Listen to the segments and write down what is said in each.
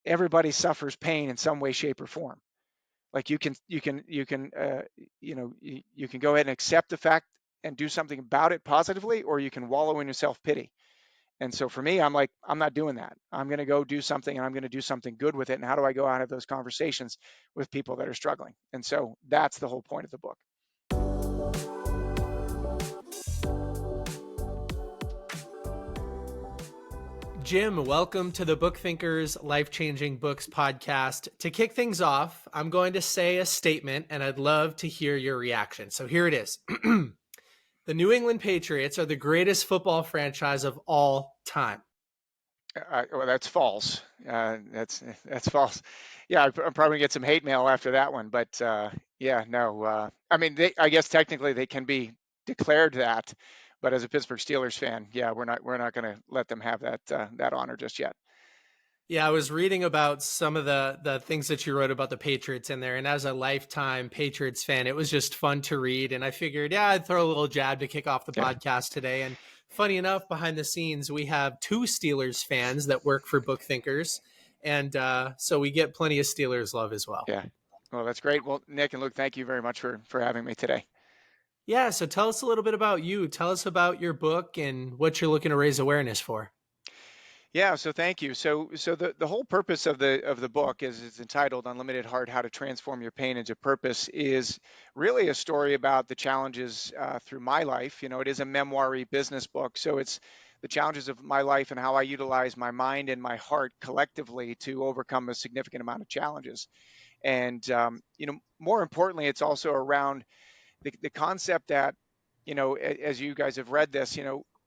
everybody suffers pain in some way, shape, or form. Like you can go ahead and accept the fact and do something about it positively, or you can wallow in your self-pity. And so for me, I'm like, I'm not doing that. I'm going to go do something, and I'm going to do something good with it. And how do I go out and have those conversations with people that are struggling? And so that's the whole point of the book. Jim, welcome to the Book Thinkers Life-Changing Books podcast. To kick things off, I'm going to say a statement, and I'd love to hear your reaction. So here it is. The New England Patriots are the greatest football franchise of all time. Well, that's false. That's false. Yeah, I'm probably gonna get some hate mail after that one, but yeah, no. I mean, I guess technically they can be declared that, but as a Pittsburgh Steelers fan, yeah, we're not going to let them have that honor just yet. Yeah, I was reading about some of the things that you wrote about the Patriots in there, and as a lifetime Patriots fan, it was just fun to read. And I figured, yeah, I'd throw a little jab to kick off the Yeah. podcast today. And funny enough, behind the scenes, we have two Steelers fans that work for Book Thinkers, and so we get plenty of Steelers love as well. Yeah. Well, that's great. Well, Nick and Luke, thank you very much for having me today. Yeah, so tell us a little bit about you. Tell us about your book and what you're looking to raise awareness for. Yeah, so thank you. So the whole purpose of the book, is it's entitled Unlimited Heart: How to Transform Your Pain into Purpose, is really a story about the challenges through my life. You know, it is a memoir-y business book, so it's the challenges of my life and how I utilize my mind and my heart collectively to overcome a significant amount of challenges. And more importantly, it's also around the concept that, as you guys have read this,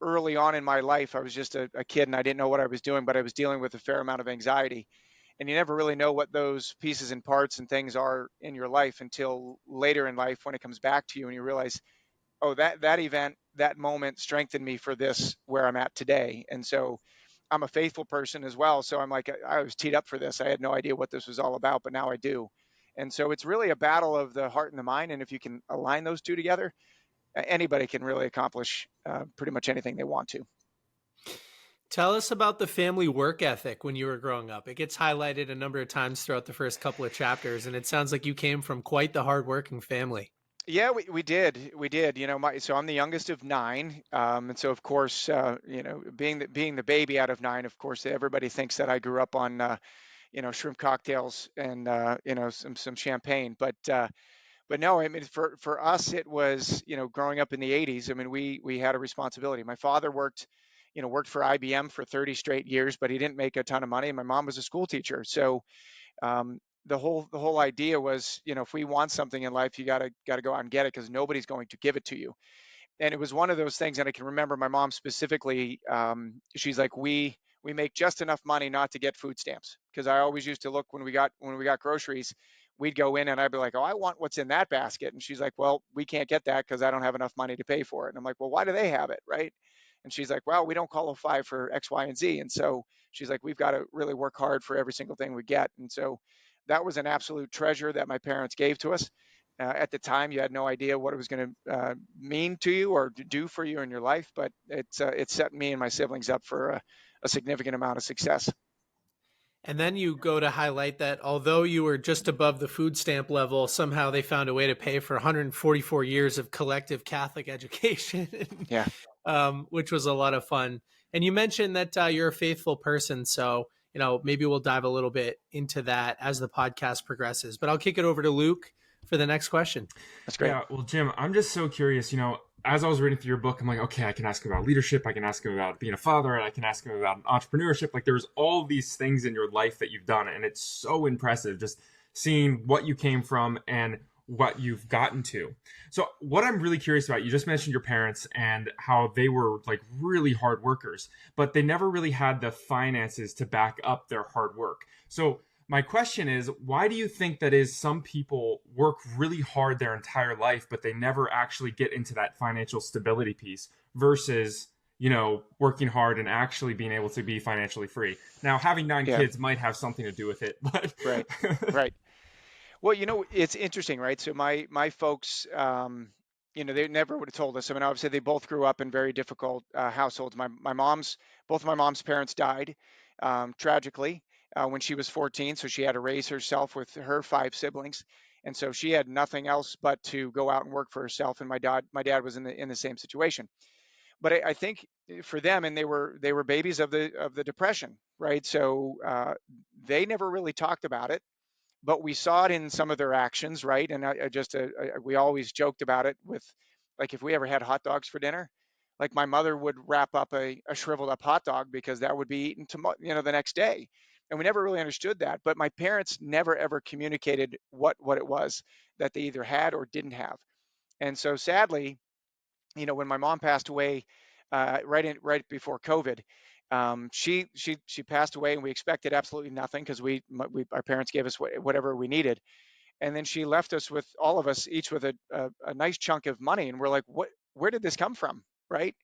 early on in my life, I was just a kid and I didn't know what I was doing, but I was dealing with a fair amount of anxiety. And you never really know what those pieces and parts and things are in your life until later in life, when it comes back to you and you realize, oh, that event, that moment strengthened me for this, where I'm at today. And so I'm a faithful person as well. So I'm like, I was teed up for this. I had no idea what this was all about, but now I do. And so it's really a battle of the heart and the mind. And if you can align those two together, anybody can really accomplish pretty much anything they want to. Tell us about the family work ethic when you were growing up. It gets highlighted a number of times throughout the first couple of chapters, and it sounds like you came from quite the hardworking family. Yeah, we did. We did. So I'm the youngest of nine. And so, of course, being the baby out of nine, of course, everybody thinks that I grew up on, shrimp cocktails and, some champagne. But no, I mean, for us, it was, growing up in the 80s. I mean, we had a responsibility. My father worked for IBM for 30 straight years, but he didn't make a ton of money. My mom was a school teacher. So um, the whole idea was, if we want something in life, you gotta go out and get it, because nobody's going to give it to you. And it was one of those things. And I can remember my mom specifically. She's like, we make just enough money not to get food stamps, because I always used to look when we got groceries. We'd go in and I'd be like, oh, I want what's in that basket. And she's like, well, we can't get that because I don't have enough money to pay for it. And I'm like, well, why do they have it, right? And she's like, well, we don't qualify for X, Y, and Z. And so she's like, we've got to really work hard for every single thing we get. And so that was an absolute treasure that my parents gave to us. At the time, you had no idea what it was going to mean to you or do for you in your life, but it set me and my siblings up for a significant amount of success. And then you go to highlight that although you were just above the food stamp level, somehow they found a way to pay for 144 years of collective Catholic education, Yeah. which was a lot of fun. And you mentioned that you're a faithful person. So, maybe we'll dive a little bit into that as the podcast progresses. But I'll kick it over to Luke for the next question. That's great. Yeah, well, Jim, I'm just so curious. As I was reading through your book, I'm like, okay, I can ask him about leadership, I can ask him about being a father, and I can ask him about entrepreneurship. Like, there's all these things in your life that you've done, and it's so impressive just seeing what you came from and what you've gotten to. So what I'm really curious about, you just mentioned your parents and how they were like really hard workers, but they never really had the finances to back up their hard work. So my question is, why do you think that is? Some people work really hard their entire life, but they never actually get into that financial stability piece versus, working hard and actually being able to be financially free. Now, having 9 kids might have something to do with it, but Right. Right. Well, it's interesting, right? So my folks, they never would have told us. I mean, obviously, they both grew up in very difficult households. Both of my mom's parents died tragically, when she was 14, so she had to raise herself with her 5 siblings, and so she had nothing else but to go out and work for herself. And my dad was in the same situation. But I think for them, and they were babies of the depression, right? So they never really talked about it, but we saw it in some of their actions, right? And we always joked about it with, like, if we ever had hot dogs for dinner, like my mother would wrap up a shriveled up hot dog because that would be eaten tomorrow, the next day. And we never really understood that. But my parents never ever communicated what it was that they either had or didn't have. And so sadly, when my mom passed away, right before COVID, she passed away, and we expected absolutely nothing because our parents gave us whatever we needed, and then she left us with all of us each with a nice chunk of money, and we're like, what? Where did this come from, right?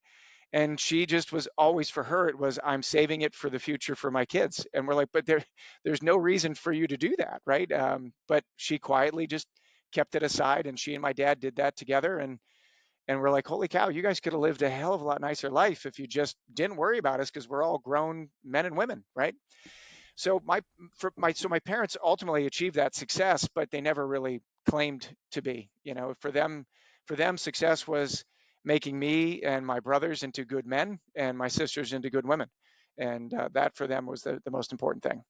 And she just was always, for her, it was, I'm saving it for the future for my kids, and we're like, but there's no reason for you to do that, right? But she quietly just kept it aside, and she and my dad did that together, and we're like, holy cow, you guys could have lived a hell of a lot nicer life if you just didn't worry about us, because we're all grown men and women, right? So my parents ultimately achieved that success, but they never really claimed to be. For them, success was making me and my brothers into good men and my sisters into good women, and that for them was the most important thing.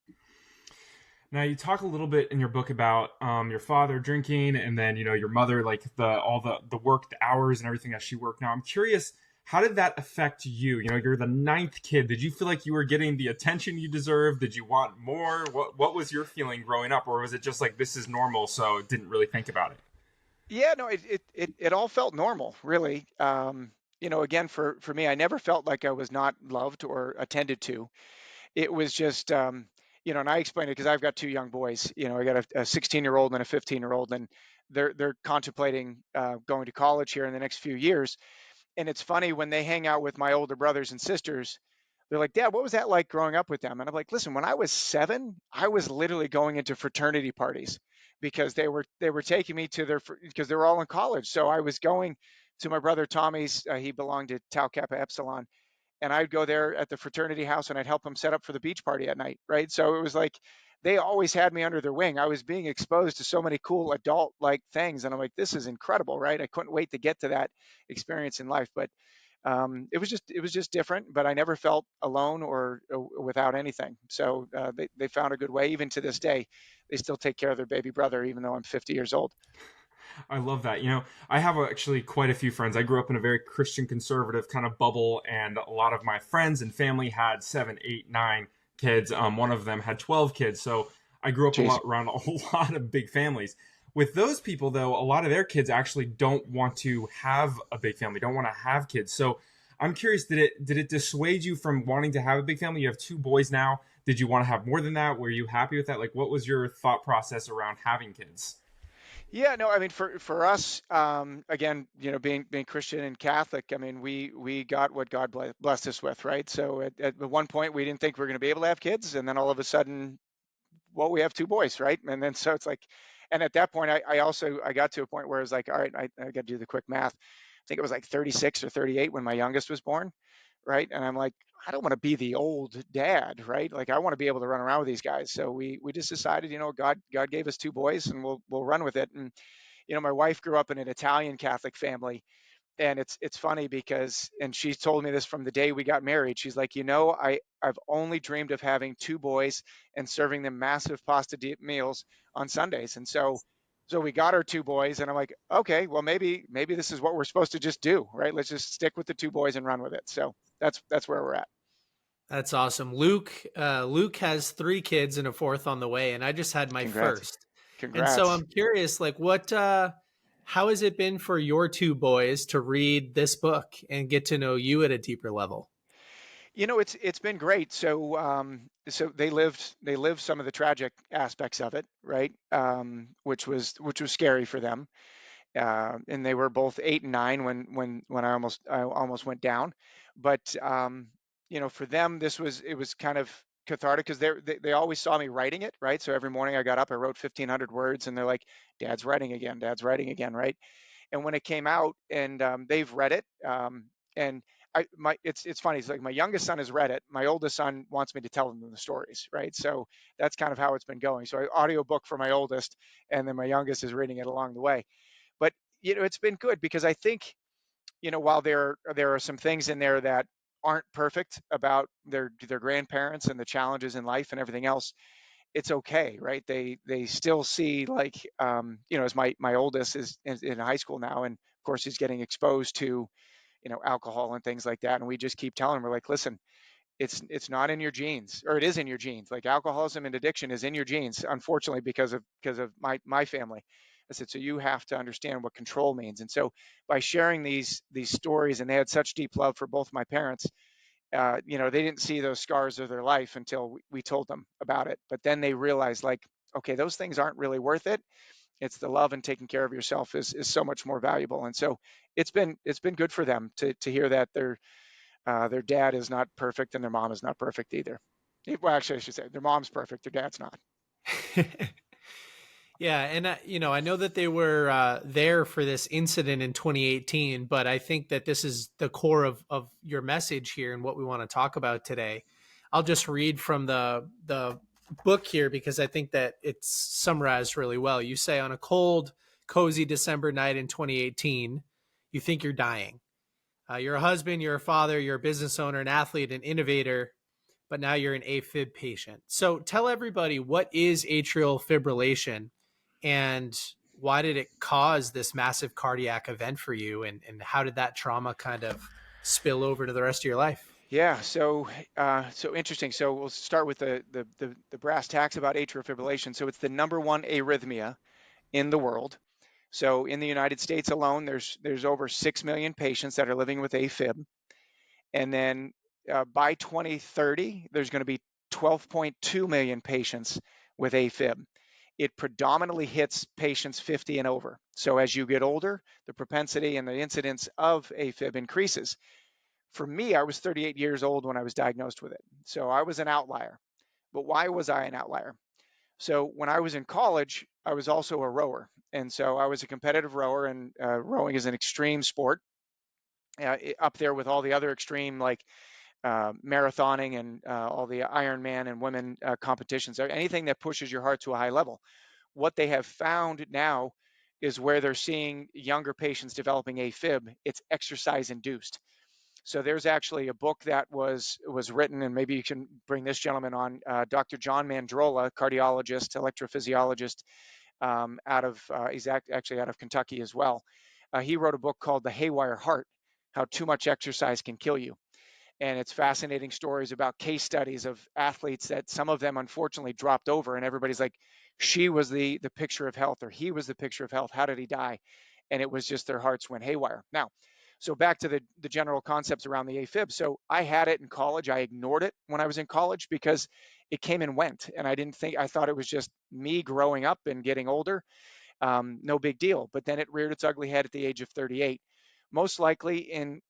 Now you talk a little bit in your book about your father drinking, and then your mother, like all the work, the hours, and everything that she worked. Now I'm curious, how did that affect you? You're the ninth kid. Did you feel like you were getting the attention you deserved? Did you want more? What was your feeling growing up, or was it just like this is normal, so didn't really think about it? Yeah, no, it all felt normal, really. Again, for me, I never felt like I was not loved or attended to. It was just, and I explained it because I've got two young boys. I got a 16-year-old and a 15-year-old, and they're contemplating going to college here in the next few years. And it's funny when they hang out with my older brothers and sisters, they're like, Dad, what was that like growing up with them? And I'm like, listen, when I was 7, I was literally going into fraternity parties because they were taking me to because they were all in college. So I was going to my brother Tommy's. He belonged to Tau Kappa Epsilon, and I'd go there at the fraternity house and I'd help them set up for the beach party at night, right? So it was like they always had me under their wing. I was being exposed to so many cool adult like things, and I'm like, this is incredible, right? I couldn't wait to get to that experience in life. But it was just different. But I never felt alone or without anything. So they found a good way. Even to this day, they still take care of their baby brother, even though I'm 50 years old. I love that. I have actually quite a few friends. I grew up in a very Christian conservative kind of bubble, and a lot of my friends and family had 7, 8, 9 kids. One of them had 12 kids. So I grew up a Jeez. lot around a lot of big families. With those people, though, a lot of their kids actually don't want to have a big family, don't want to have kids. So I'm curious, did it dissuade you from wanting to have a big family? You have 2 boys now. Did you want to have more than that? Were you happy with that? Like, what was your thought process around having kids? Yeah, no, I mean, for us, again, being Christian and Catholic, I mean, we got what God blessed us with, right? So at one point, we didn't think we were going to be able to have kids, and then all of a sudden, well, we have 2 boys, right? And then so it's like, and at that point, I got to a point where I was like, all right, I got to do the quick math. I think it was like 36 or 38 when my youngest was born, right? And I'm like, I don't want to be the old dad, right? Like I want to be able to run around with these guys. So we just decided, God gave us 2 boys, and we'll run with it. And my wife grew up in an Italian Catholic family, and it's funny because, and she told me this from the day we got married. She's like, I've only dreamed of having 2 boys and serving them massive meals on Sundays. And so we got our 2 boys, and I'm like, okay, well, maybe this is what we're supposed to just do, right? Let's just stick with the 2 boys and run with it. So that's where we're at. That's awesome. Luke has 3 kids and a fourth on the way, and I just had my Congrats. first. And so Congrats. I'm curious, like, how has it been for your 2 boys to read this book and get to know you at a deeper level? It's been great. So they lived some of the tragic aspects of it, right? Which was scary for them. And they were both 8 and 9 when I almost went down. But for them, it was kind of cathartic because they always saw me writing it, right? So every morning I got up, I wrote 1,500 words, and they're like, Dad's writing again, right? And when it came out, and they've read it, and it's funny. It's like my youngest son has read it. My oldest son wants me to tell him the stories, right? So that's kind of how it's been going. So I audiobook for my oldest, and then my youngest is reading it along the way. But it's been good because I think while there are some things in there that aren't perfect about their grandparents and the challenges in life and everything else, it's okay, right? They still see, like, as my oldest is in high school now, and of course he's getting exposed to alcohol and things like that, and we just keep telling him, we're like, listen, it's not in your genes, or it is in your genes. Like, alcoholism and addiction is in your genes, unfortunately, because of my family. I said, so you have to understand what control means. And so by sharing these stories, and they had such deep love for both my parents, they didn't see those scars of their life until we told them about it. But then they realized, like, okay, those things aren't really worth it. It's the love and taking care of yourself is so much more valuable. And so it's been good for them to hear that their dad is not perfect and their mom is not perfect either. Well, actually, I should say their mom's perfect, their dad's not. Yeah, and I know that they were there for this incident in 2018, but I think that this is the core of your message here and what we want to talk about today. I'll just read from the book here because I think that it's summarized really well. You say, on a cold, cozy December night in 2018, you think you're dying. You're a husband, you're a father, you're a business owner, an athlete, an innovator, but now you're an AFib patient. So tell everybody, what is atrial fibrillation, and why did it cause this massive cardiac event for you? And how did that trauma kind of spill over to the rest of your life? Yeah, so interesting. So we'll start with the brass tacks about atrial fibrillation. So it's the number one arrhythmia in the world. So in the United States alone, there's over 6 million patients that are living with AFib, and then by 2030, there's going to be 12.2 million patients with AFib. It predominantly hits patients 50 and over. So as you get older, the propensity and the incidence of AFib increases. For me, I was 38 years old when I was diagnosed with it. So I was an outlier. But why was I an outlier? So when I was in college, I was also a rower. And so I was a competitive rower, and rowing is an extreme sport, up there with all the other extreme, like marathoning and all the Ironman and women competitions, or anything that pushes your heart to a high level. What they have found now is where they're seeing younger patients developing AFib, it's exercise induced. So there's actually a book that was written, and maybe you can bring this gentleman on, Dr. John Mandrola, cardiologist, electrophysiologist, he's actually out of Kentucky as well. He wrote a book called The Haywire Heart: How Too Much Exercise Can Kill You. And it's fascinating stories about case studies of athletes that some of them unfortunately dropped over, and everybody's like, she was the picture of health, or he was the picture of health, how did he die? And it was just their hearts went haywire. Now, so back to the general concepts around the AFib. So I had it in college. I ignored it when I was in college because it came and went, and I thought it was just me growing up and getting older, no big deal. But then it reared its ugly head at the age of 38, most likely in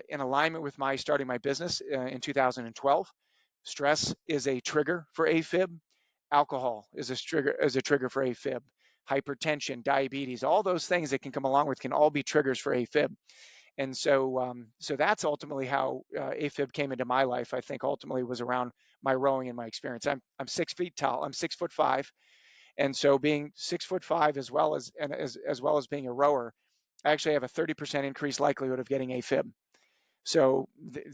alignment with my starting my business in 2012. Stress is a trigger for AFib. Alcohol is a trigger for AFib. Hypertension, diabetes, all those things that can come along with can all be triggers for AFib. And so that's ultimately how AFib came into my life. I think ultimately was around my rowing and my experience. I'm 6 feet tall. I'm 6'5", and so being 6'5", as well as being a rower, I actually have a 30% increased likelihood of getting AFib. So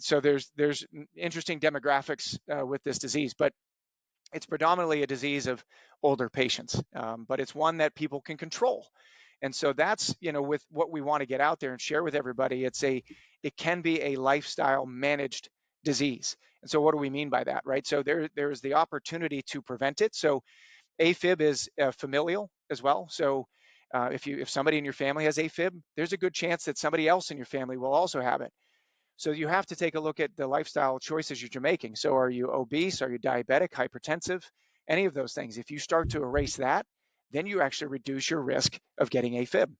there's interesting demographics with this disease, but it's predominantly a disease of older patients, but it's one that people can control. And so that's, with what we want to get out there and share with everybody, it can be a lifestyle managed disease. And so what do we mean by that, right? So there's the opportunity to prevent it. So AFib is familial as well. So if somebody in your family has AFib, there's a good chance that somebody else in your family will also have it. So you have to take a look at the lifestyle choices you're making. So are you obese? Are you diabetic, hypertensive? Any of those things. If you start to erase that, then you actually reduce your risk of getting AFib.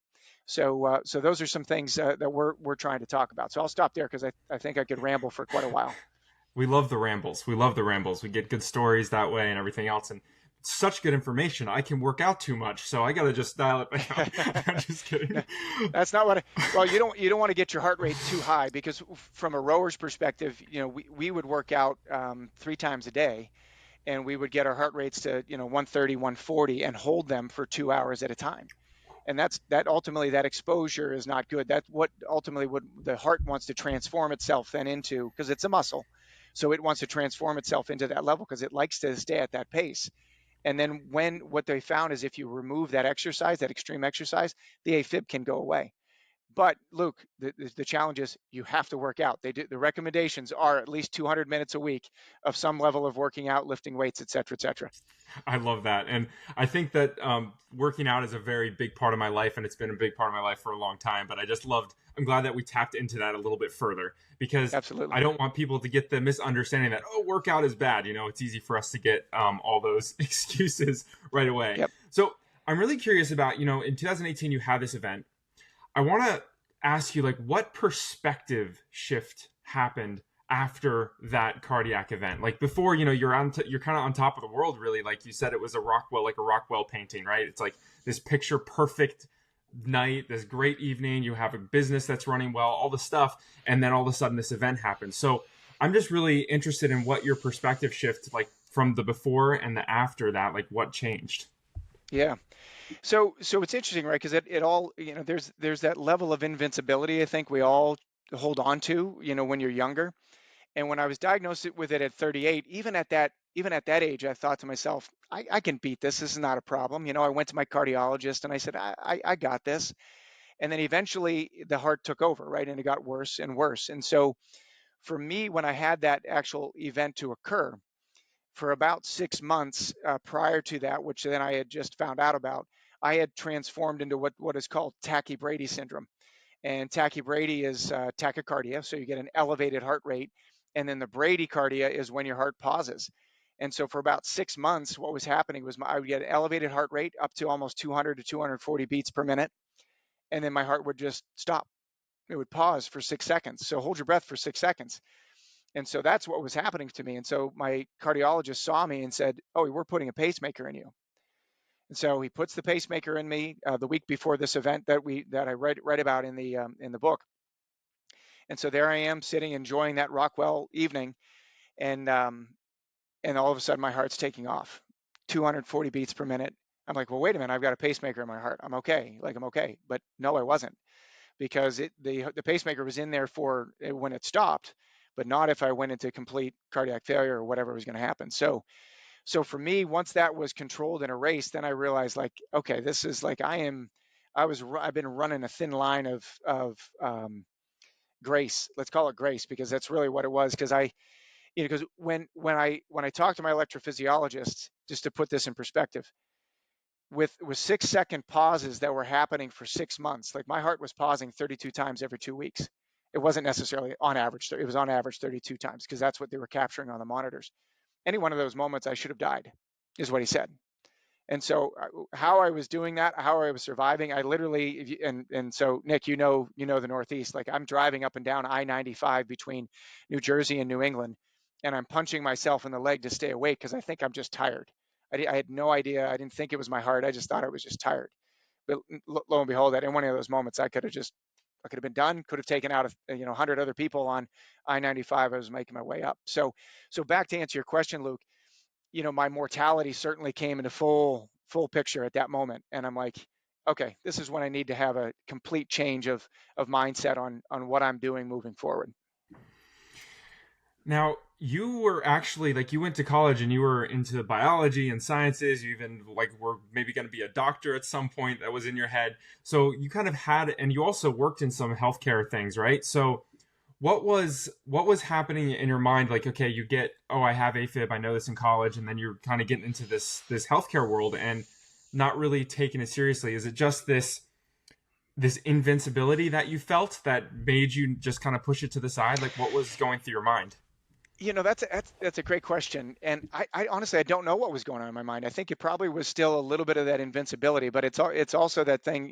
So those are some things that we're trying to talk about. So I'll stop there because I think I could ramble for quite a while. We love the rambles. We love the rambles. We get good stories that way and everything else. And such good information. I can work out too much, so I got to just dial it back. I'm just kidding. No, that's not what well, you don't want to get your heart rate too high, because from a rower's perspective, we would work out 3 times a day, and we would get our heart rates to 130, 140, and hold them for 2 hours at a time. And that ultimately, that exposure is not good. That's what ultimately what the heart wants to transform itself then into, because it's a muscle. So it wants to transform itself into that level because it likes to stay at that pace. And then what they found is if you remove that exercise, that extreme exercise, the AFib can go away. But Luke, the challenge is you have to work out. The recommendations are at least 200 minutes a week of some level of working out, lifting weights, et cetera, et cetera. I love that. And I think that working out is a very big part of my life, and it's been a big part of my life for a long time. But I'm glad that we tapped into that a little bit further, because Absolutely. I don't want people to get the misunderstanding that, oh, workout is bad. It's easy for us to get all those excuses right away. Yep. So I'm really curious about, in 2018, you had this event. I want to ask you, like, what perspective shift happened after that cardiac event? Like, before, you're kind of on top of the world, really. Like you said, it was like a Rockwell painting, right? It's like this picture perfect night, this great evening. You have a business that's running well, all the stuff, and then all of a sudden this event happens. So I'm just really interested in what your perspective shift, like, from the before and the after that, like, what changed? Yeah. So it's interesting, right? Because it all, there's that level of invincibility I think we all hold on to, when you're younger. And when I was diagnosed with it at 38, even at that age, I thought to myself, I can beat this. This is not a problem. I went to my cardiologist and I said, I got this. And then eventually the heart took over, right? And it got worse and worse. And so for me, when I had that actual event to occur, for about 6 months prior to that, which then I had just found out about, I had transformed into what is called tachybrady syndrome. And tachybrady is tachycardia, so you get an elevated heart rate. And then the bradycardia is when your heart pauses. And so for about 6 months, what was happening was I would get an elevated heart rate up to almost 200 to 240 beats per minute. And then my heart would just stop. It would pause for 6 seconds. So hold your breath for 6 seconds. And so that's what was happening to me. And so my cardiologist saw me and said, "Oh, we're putting a pacemaker in you." And so he puts the pacemaker in me the week before this event that I read about in the book. And so there I am sitting enjoying that Rockwell evening, and and all of a sudden my heart's taking off, 240 beats per minute. I'm like, well, wait a minute, I've got a pacemaker in my heart. I'm okay, like I'm okay. But no, I wasn't, because the pacemaker was in there for when it stopped, but not if I went into complete cardiac failure or whatever was going to happen. So for me, once that was controlled and erased, then I realized, like, okay, this is like I've been running a thin line of grace. Let's call it grace, because that's really what it was. Because because when I talked to my electrophysiologist, just to put this in perspective, with 6 second pauses that were happening for 6 months, like my heart was pausing 32 times every 2 weeks. It wasn't necessarily on average. It was on average 32 times, because that's what they were capturing on the monitors. Any one of those moments, I should have died, is what he said. And so how I was doing that, how I was surviving, I literally, and so Nick, the Northeast, like I'm driving up and down I-95 between New Jersey and New England, and I'm punching myself in the leg to stay awake because I think I'm just tired. I had no idea. I didn't think it was my heart. I just thought I was just tired. But lo and behold, that in one of those moments, I could have been done. Could have taken out 100 other people on I-95. I was making my way up. So back to answer your question, Luke, my mortality certainly came into full picture at that moment. And I'm like, okay, this is when I need to have a complete change of mindset on what I'm doing moving forward. Now, you were actually, like, you went to college and you were into biology and sciences. You even, like, were maybe going to be a doctor at some point. That was in your head. So you kind of had, and you also worked in some healthcare things, right? So what was happening in your mind? Like, okay, you get, oh, I have AFib, I know this in college, and then you're kind of getting into this healthcare world and not really taking it seriously. Is it just this invincibility that you felt that made you just kind of push it to the side? Like, what was going through your mind? That's a great question, and I honestly, I don't know what was going on in my mind. I think it probably was still a little bit of that invincibility, but it's also that thing.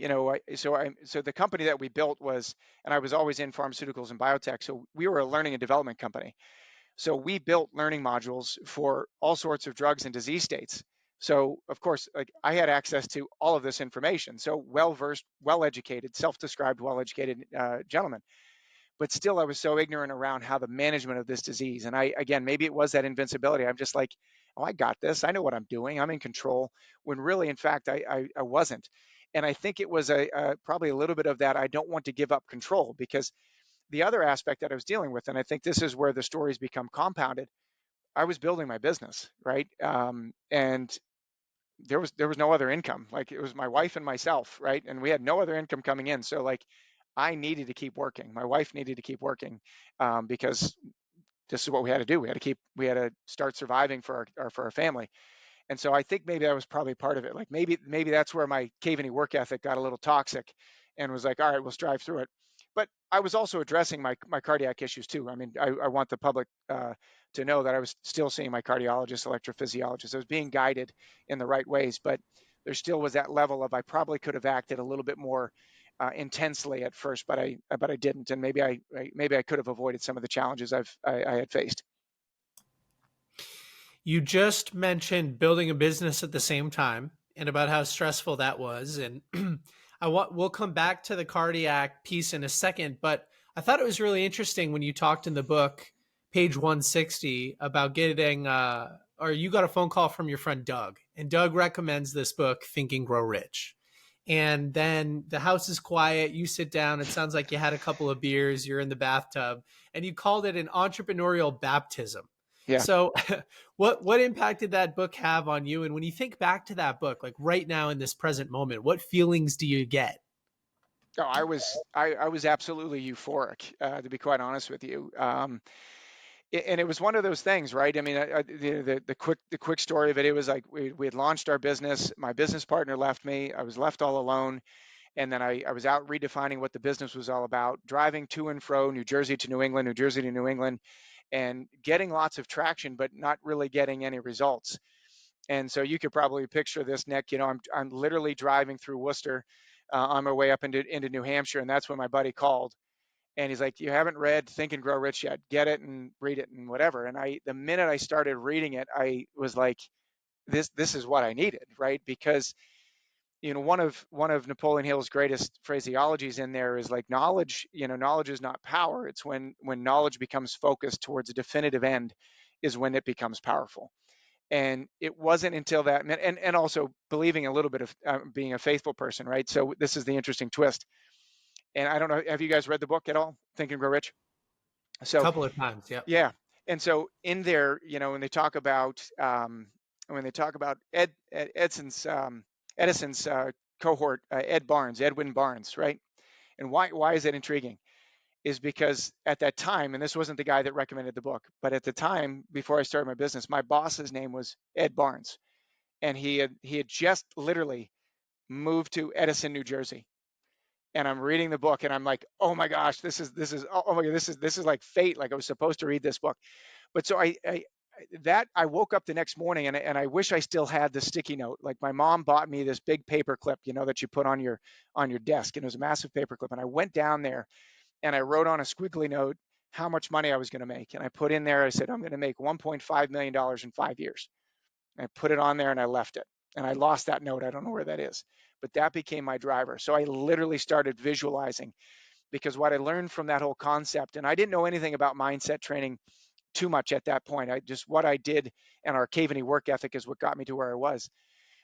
So the company that we built was, and I was always in pharmaceuticals and biotech, so we were a learning and development company. So we built learning modules for all sorts of drugs and disease states. So of course, like I had access to all of this information. So well versed, well educated, self-described, well educated gentleman. But still, I was so ignorant around how the management of this disease. And I, again, maybe it was that invincibility. I'm just like, oh, I got this. I know what I'm doing. I'm in control. When really, in fact, I wasn't. And I think it was probably a little bit of that. I don't want to give up control, because the other aspect that I was dealing with, and I think this is where the stories become compounded. I was building my business, right? And there was no other income. Like it was my wife and myself, right? And we had no other income coming in. So like I needed to keep working. My wife needed to keep working, because this is what we had to do. We had to start surviving for our family. And so I think maybe that was probably part of it. Like maybe that's where my Kaveney work ethic got a little toxic, and was like, all right, we'll strive through it. But I was also addressing my cardiac issues too. I mean, I want the public to know that I was still seeing my cardiologist, electrophysiologist. I was being guided in the right ways, but there still was that level of I probably could have acted a little bit more intensely at first, but I didn't, and maybe I could have avoided some of the challenges I had faced. You just mentioned building a business at the same time and about how stressful that was. And we'll come back to the cardiac piece in a second, but I thought it was really interesting when you talked in the book, page 160, about getting, or you got a phone call from your friend Doug, and Doug recommends this book, Think and Grow Rich. And then the house is quiet. You sit down. It sounds like you had a couple of beers. You're in the bathtub, and you called it an entrepreneurial baptism. Yeah. So, what impact did that book have on you? And when you think back to that book, like right now in this present moment, what feelings do you get? No, I was absolutely euphoric, to be quite honest with you. And it was one of those things, right? I mean, the quick story of it. It was like we had launched our business. My business partner left me. I was left all alone, and then I was out redefining what the business was all about, driving to and fro, New Jersey to New England, New Jersey to New England, and getting lots of traction, but not really getting any results. And so you could probably picture this, Nick. I'm literally driving through Worcester, on my way up into New Hampshire, and that's when my buddy called, and he's like, "You haven't read Think and Grow Rich yet? Get it and read it and whatever." And the minute I started reading it, I was like, "This is what I needed," right? Because one of Napoleon Hill's greatest phraseologies in there is like knowledge. Knowledge is not power. It's when knowledge becomes focused towards a definitive end, is when it becomes powerful. And it wasn't until that, and also believing a little bit of being a faithful person, right? So this is the interesting twist. And I don't know, have you guys read the book at all, Think and Grow Rich? A So couple of times, yep. yeah. And so in there, when they talk about Edison's cohort, Edwin Barnes, right? And why is that intriguing? Is because at that time, and this wasn't the guy that recommended the book, but at the time before I started my business, my boss's name was Ed Barnes, and he had just literally moved to Edison, New Jersey. And I'm reading the book, and I'm like, oh my gosh, this is oh my god, this is like fate. Like I was supposed to read this book. But so I woke up the next morning, and I wish I still had the sticky note. Like my mom bought me this big paper clip, that you put on your desk, and it was a massive paper clip. And I went down there and I wrote on a squiggly note how much money I was going to make. And I put in there, I said, I'm going to make $1.5 million in 5 years. And I put it on there and I left it. And I lost that note. I don't know where that is. But that became my driver. So I literally started visualizing, because what I learned from that whole concept, and I didn't know anything about mindset training too much at that point. What I did, and our Kaveney work ethic is what got me to where I was.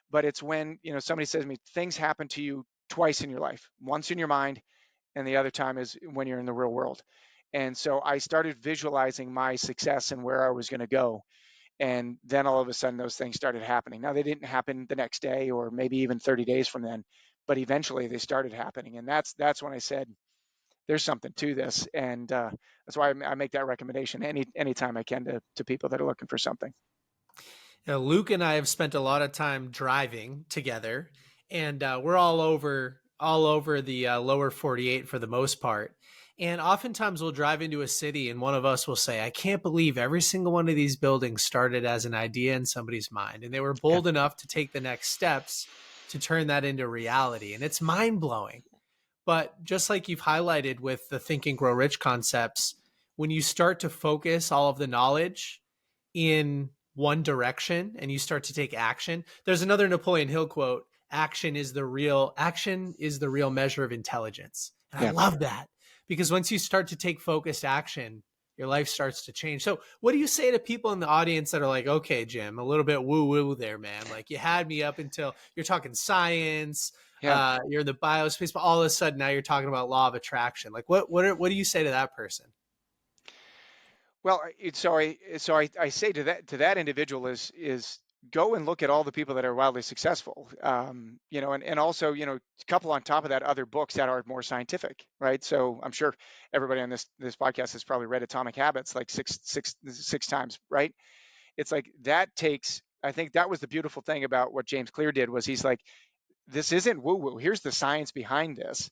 But it's when, somebody says to me, things happen to you twice in your life, once in your mind, and the other time is when you're in the real world. And so I started visualizing my success and where I was going to go. And then all of a sudden, those things started happening. Now, they didn't happen the next day or maybe even 30 days from then, but eventually they started happening. And that's when I said, there's something to this. And that's why I make that recommendation anytime I can to people that are looking for something. Now, Luke and I have spent a lot of time driving together, and we're all over the lower 48 for the most part. And oftentimes we'll drive into a city, and one of us will say, "I can't believe every single one of these buildings started as an idea in somebody's mind, and they were Yeah. bold enough to take the next steps to turn that into reality." And it's mind blowing. But just like you've highlighted with the Think and Grow Rich concepts, when you start to focus all of the knowledge in one direction and you start to take action. There's another Napoleon Hill quote, action is the real measure of intelligence. And I Yeah. love that because once you start to take focused action, your life starts to change. So what do you say to people in the audience that are like, okay, Jim, a little bit woo woo there, man. Like you had me up until you're talking science, Yeah. you're in the biospace, but all of a sudden now you're talking about law of attraction. Like what do you say to that person? Well, I say to that individual is go and look at all the people that are wildly successful, and also, couple on top of that other books that are more scientific, right? So I'm sure everybody on this podcast has probably read Atomic Habits like six times, right? It's like that takes. I think that was the beautiful thing about what James Clear did was he's like, this isn't woo woo. Here's the science behind this,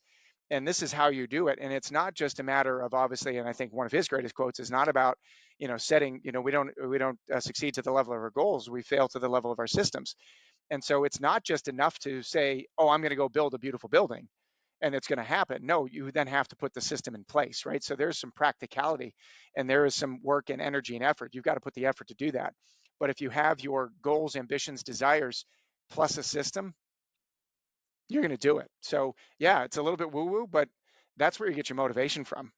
and this is how you do it. And it's not just a matter of obviously. And I think one of his greatest quotes is not about setting. We don't succeed to the level of our goals. We fail to the level of our systems. And so it's not just enough to say, oh, I'm going to go build a beautiful building and it's going to happen. No, you then have to put the system in place, right? So there's some practicality and there is some work and energy and effort. You've got to put the effort to do that. But if you have your goals, ambitions, desires plus a system, you're going to do it. So yeah, it's a little bit woo woo, but that's where you get your motivation from.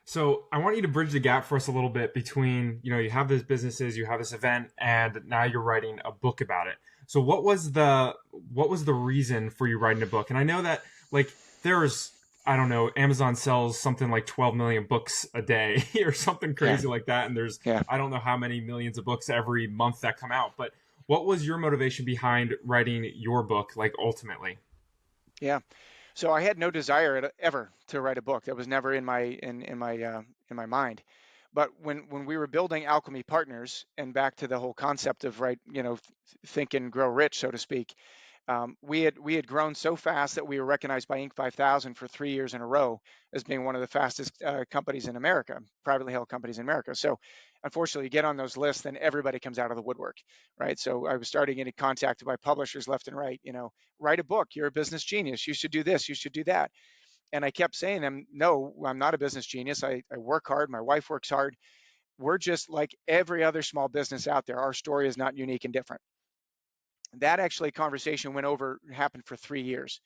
So I want you to bridge the gap for us a little bit between, you have these businesses, you have this event, and now you're writing a book about it. So what was the reason for you writing a book? And I know that like there's, I don't know, Amazon sells something like 12 million books a day or something Yeah. crazy like that. And there's, Yeah. I don't know how many millions of books every month that come out. But what was your motivation behind writing your book, like ultimately? Yeah. So I had no desire ever to write a book. That was never in my mind. But when we were building Alchemy Partners, and back to the whole concept of right, think and grow rich, so to speak, we had grown so fast that we were recognized by Inc. 5000 for 3 years in a row as being one of the fastest companies in America, privately held companies in America. So unfortunately, you get on those lists, then everybody comes out of the woodwork, right? So I was starting getting contacted by publishers left and right. Write a book. You're a business genius. You should do this. You should do that. And I kept saying to them, no, I'm not a business genius. I work hard. My wife works hard. We're just like every other small business out there. Our story is not unique and different. That actually conversation happened for 3 years.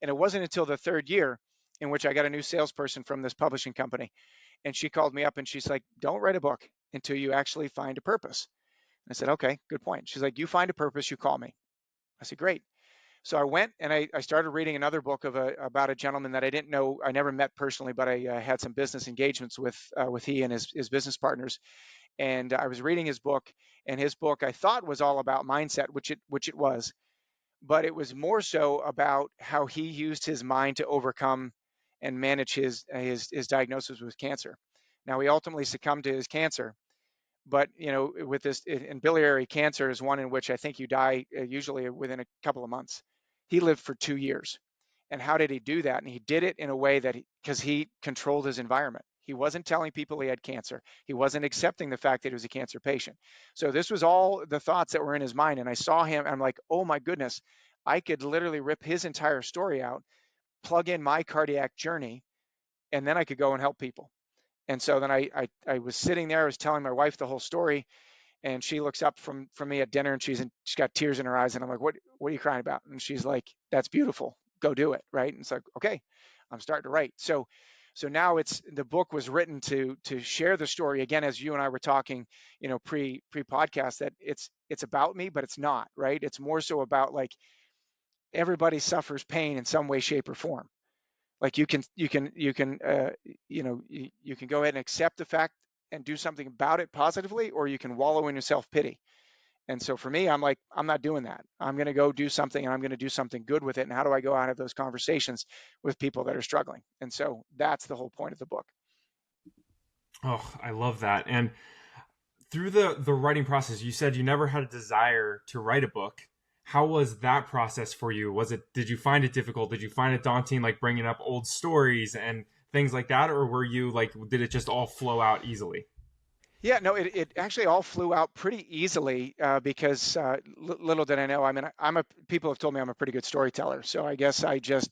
And it wasn't until the third year in which I got a new salesperson from this publishing company. And she called me up and she's like, don't write a book until you actually find a purpose. And I said, okay, good point. She's like, you find a purpose, you call me. I said, great. So I went and I started reading another book about a gentleman that I didn't know, I never met personally, but I had some business engagements with he and his business partners. And I was reading his book, and his book I thought was all about mindset, which it was, but it was more so about how he used his mind to overcome and manage his diagnosis with cancer. Now he ultimately succumbed to his cancer, but with this, and biliary cancer is one in which I think you die usually within a couple of months. He lived for 2 years. And how did he do that? And he did it in a way that because he controlled his environment. He wasn't telling people he had cancer. He wasn't accepting the fact that he was a cancer patient. So this was all the thoughts that were in his mind. And I saw him, I'm like, oh my goodness, I could literally rip his entire story out, plug in my cardiac journey, and then I could go and help people. And so then I was sitting there, I was telling my wife the whole story, and she looks up from me at dinner, and she's got tears in her eyes, and I'm like, what are you crying about? And she's like, that's beautiful, go do it, right? And it's like, okay, I'm starting to write. So now it's the book was written to share the story again, as you and I were talking, pre podcast, that it's about me, but it's not, right? It's more so about like everybody suffers pain in some way, shape, or form. Like you can go ahead and accept the fact and do something about it positively, or you can wallow in your self pity. And so for me, I'm like, I'm not doing that. I'm going to go do something, and I'm going to do something good with it. And how do I go out of those conversations with people that are struggling? And so that's the whole point of the book. Oh, I love that. And through the writing process, you said you never had a desire to write a book. How was that process for you? Did you find it difficult? Did you find it daunting, like bringing up old stories and things like that? Or were you like, did it just all flow out easily? Yeah, no, it actually all flew out pretty easily because little did I know. I mean, people have told me I'm a pretty good storyteller. So I guess I just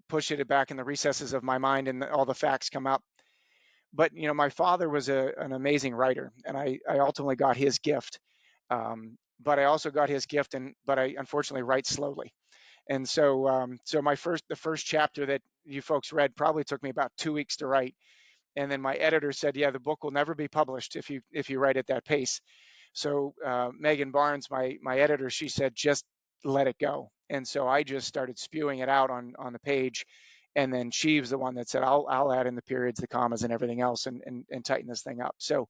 push it back in the recesses of my mind, and all the facts come up. But my father was an amazing writer, and I ultimately got his gift. But I also got his gift, but I unfortunately write slowly. And so the first chapter that you folks read probably took me about 2 weeks to write. And then my editor said, "Yeah, the book will never be published if you write at that pace." So Megan Barnes, my editor, she said, "Just let it go." And so I just started spewing it out on the page, and then she was the one that said, "I'll add in the periods, the commas, and everything else, and tighten this thing up." So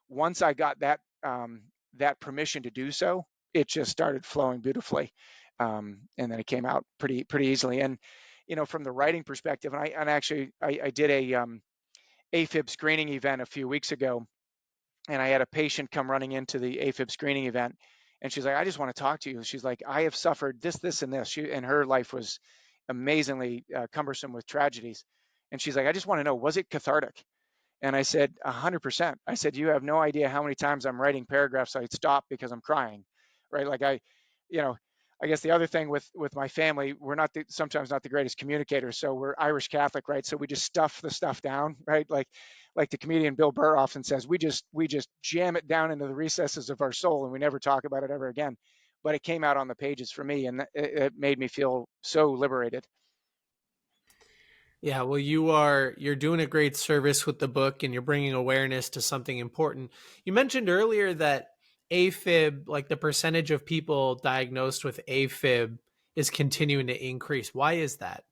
once I got that permission to do so, it just started flowing beautifully, and then it came out pretty easily. And from the writing perspective, and actually I did a AFib screening event a few weeks ago, and I had a patient come running into the AFib screening event, and she's like, "I just want to talk to you." She's like, "I have suffered this, and this." And her life was amazingly cumbersome with tragedies, and she's like, "I just want to know, was it cathartic?" And I said, 100%. I said, "You have no idea how many times I'm writing paragraphs I stop because I'm crying," right? Like you know, I guess the other thing with my family, we're sometimes not the greatest communicators. So we're Irish Catholic, right? So we just stuff the stuff down, right? Like the comedian Bill Burr often says, we just jam it down into the recesses of our soul, and we never talk about it ever again. But it came out on the pages for me, and it made me feel so liberated. Yeah, well, you're doing a great service with the book, and you're bringing awareness to something important. You mentioned earlier that AFib, like the percentage of people diagnosed with AFib, is continuing to increase. Why is that?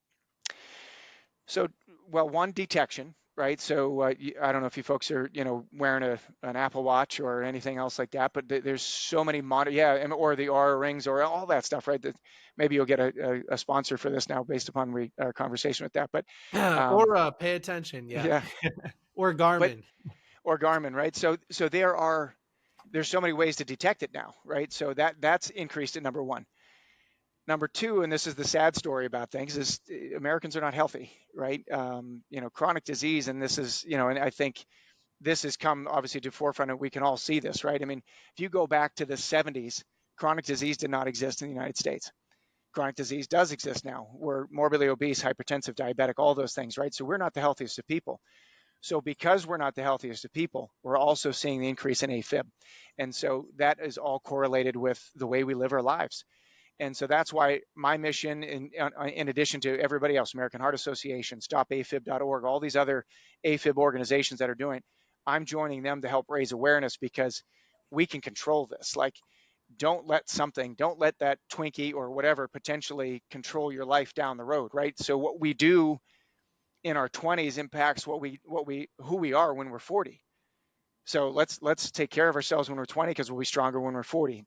So, well, one, detection, right? So I don't know if you folks are, wearing an Apple Watch or anything else like that, but there's so many yeah, or the Aura rings or all that stuff, right? That maybe you'll get a sponsor for this now based upon our conversation with that. But um, Aura, pay attention, yeah, yeah, or but Garmin. or Garmin, right? So there's so many ways to detect it now, right? So that's increased at number one. Number two, and this is the sad story about things, is Americans are not healthy, right? Chronic disease, and this is, and I think this has come obviously to forefront, and we can all see this, right? I mean, if you go back to the 70s, chronic disease did not exist in the United States. Chronic disease does exist now. We're morbidly obese, hypertensive, diabetic, all those things, right? So we're not the healthiest of people. So because we're not the healthiest of people, we're also seeing the increase in AFib. And so that is all correlated with the way we live our lives. And so that's why my mission, in addition to everybody else, American Heart Association, StopAFib.org, all these other AFib organizations that are doing, I'm joining them to help raise awareness because we can control this. Like, don't let that Twinkie or whatever potentially control your life down the road, right? So what we do in our 20s impacts who we are when we're 40. So let's take care of ourselves when we're 20 because we'll be stronger when we're 40.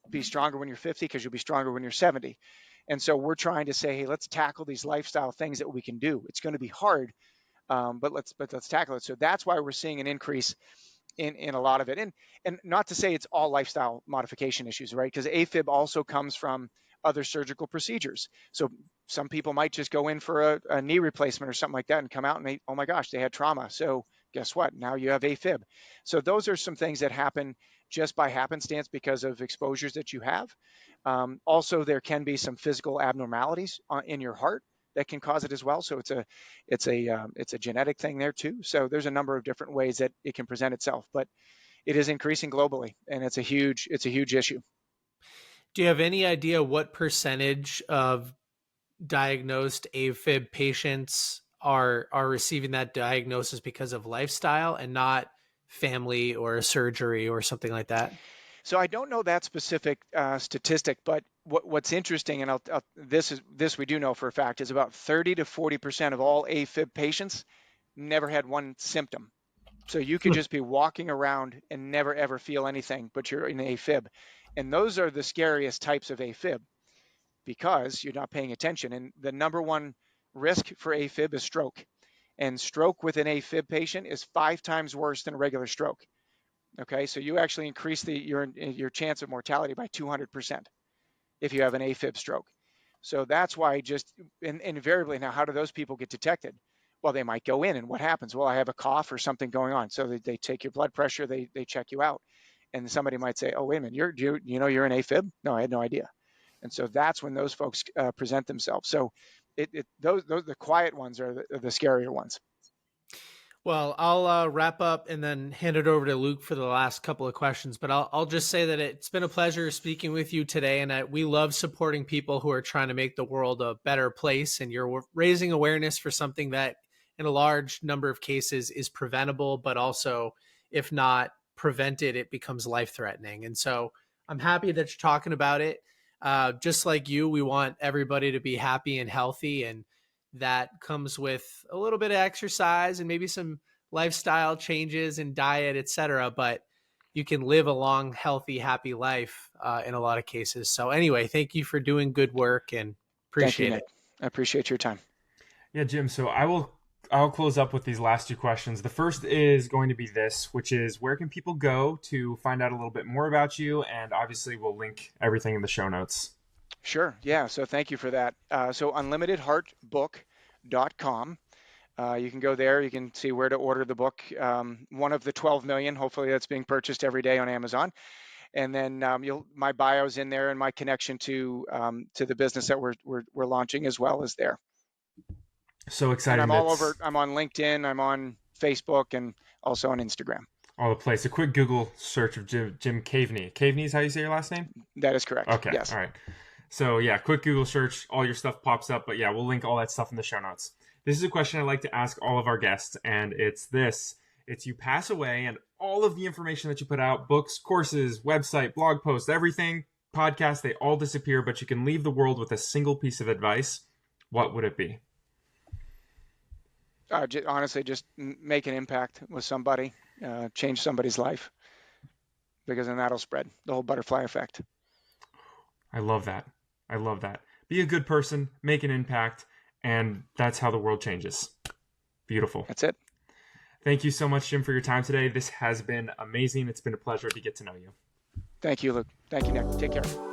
Be stronger when you're 50 because you'll be stronger when you're 70. And so we're trying to say, hey, let's tackle these lifestyle things that we can do. It's going to be hard, but let's tackle it. So that's why we're seeing an increase in a lot of it. And not to say it's all lifestyle modification issues, right? Because AFib also comes from other surgical procedures. So some people might just go in for a knee replacement or something like that and come out and oh my gosh, they had trauma. So guess what? Now you have AFib. So those are some things that happen just by happenstance because of exposures that you have. Also, there can be some physical abnormalities in your heart that can cause it as well. So it's a genetic thing there too. So there's a number of different ways that it can present itself, but it is increasing globally, and it's a huge issue. Do you have any idea what percentage of diagnosed AFib patients are receiving that diagnosis because of lifestyle and not family or a surgery or something like that? So I don't know that specific statistic, but what's interesting, and this we do know for a fact, is about 30 to 40% of all AFib patients never had one symptom. So you could just be walking around and never ever feel anything, but you're in AFib. And those are the scariest types of AFib because you're not paying attention. And the number one risk for AFib is stroke. And stroke with an AFib patient is 5 times worse than a regular stroke. Okay, so you actually increase your chance of mortality by 200% if you have an AFib stroke. So that's why just invariably now, how do those people get detected? Well, they might go in, and what happens? Well, I have a cough or something going on. So they take your blood pressure, they check you out, and somebody might say, "Oh, wait a minute, you're in AFib?" No, I had no idea. And so that's when those folks present themselves. So those the quiet ones are the scarier ones. Well, I'll wrap up and then hand it over to Luke for the last couple of questions. But I'll just say that it's been a pleasure speaking with you today, and we love supporting people who are trying to make the world a better place. And you're raising awareness for something that, in a large number of cases, is preventable, but also, if not prevented, it becomes life-threatening. And so I'm happy that you're talking about it. Just like you, we want everybody to be happy and healthy, and that comes with a little bit of exercise and maybe some lifestyle changes and diet, etc. But you can live a long, healthy, happy life in a lot of cases. So anyway, thank you for doing good work and Thank you, appreciate Nick. it. I appreciate your time. Yeah, Jim. So I'll close up with these last two questions. The first is going to be this, which is where can people go to find out a little bit more about you? And obviously we'll link everything in the show notes. Sure. Yeah. So thank you for that. So unlimitedheartbook.com. You can go there. You can see where to order the book. One of the 12 million, hopefully, that's being purchased every day on Amazon. And then my bio's in there, and my connection to the business that we're launching as well is there. So exciting! And I'm all over. I'm on LinkedIn. I'm on Facebook, and also on Instagram. All the place. A quick Google search of Jim Kaveney. Kaveney is how you say your last name? That is correct. Okay. Yes. All right. So yeah, quick Google search, all your stuff pops up. But yeah, we'll link all that stuff in the show notes. This is a question I like to ask all of our guests, and it's this. It's you pass away and all of the information that you put out, books, courses, website, blog posts, everything, podcasts, they all disappear, but you can leave the world with a single piece of advice. What would it be? Honestly, just make an impact with somebody, change somebody's life, because then that'll spread the whole butterfly effect. I love that. I love that. Be a good person, make an impact, and that's how the world changes. Beautiful. That's it. Thank you so much, Jim, for your time today. This has been amazing. It's been a pleasure to get to know you. Thank you, Luke. Thank you, Nick. Take care.